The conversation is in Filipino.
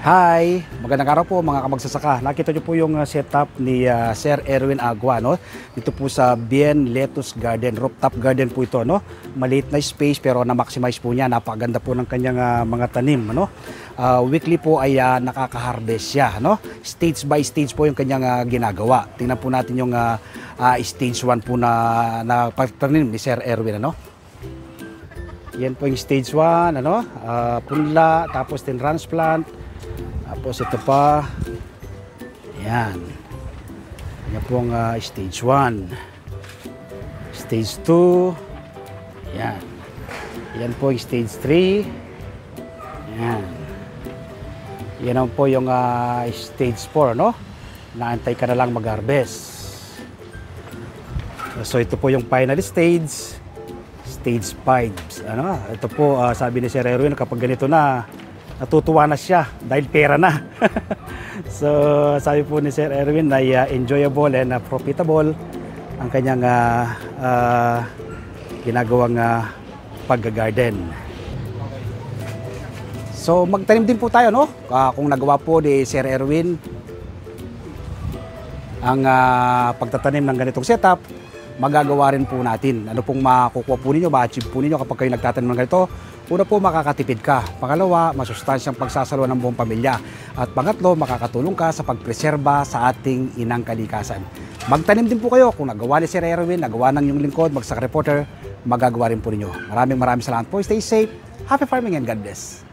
Hi! Magandang araw po mga kamagsasaka. Nakita niyo po yung setup ni Sir Erwin Agua, no? Dito po sa Bien Lettuce Garden, rooftop garden po ito, no? Maliit na space pero na-maximize po niya. Napakaganda po ng kanyang mga tanim, no? Weekly po ay nakaka-harvest siya, no? Stage by stage po yung kanyang ginagawa. Tingnan po natin yung stage 1 po na pagtanim ni Sir Erwin, ano? Yan po yung stage 1, ano? Punla, tapos din transplant. Tapos ito pa, yan. Yan po ang stage 1. Stage 2, yan. Yan po yung stage 3. Yan. Yan po yung stage 4, no? Naantay ka na lang mag-harvest. So ito po yung final stage. Stage 5. Ano? Ito po, sabi ni Sir Erwin, kapag ganito na, natutuwa na siya dahil pera na. So sabi po ni Sir Erwin na enjoyable and profitable ang kanyang ginagawang pag-garden. So magtanim din po tayo, no? Kung nagawa po ni Sir Erwin ang pagtatanim ng ganitong setup, magagawa rin po natin. Ano pong makukuha po ninyo, ma-achieve po ninyo kapag kayo nagtatanim ng ganito? Una po, makakatipid ka. Pangalawa, masustansyang pagsasalo ng buong pamilya. At pangatlo, makakatulong ka sa pagpreserba sa ating inang kalikasan. Magtanim din po kayo. Kung nagawa ni Sir Erwin, nagawa ng yung lingkod, Magsaka Reporter, magagawa rin po ninyo. Maraming salamat po. Stay safe, happy farming and God bless.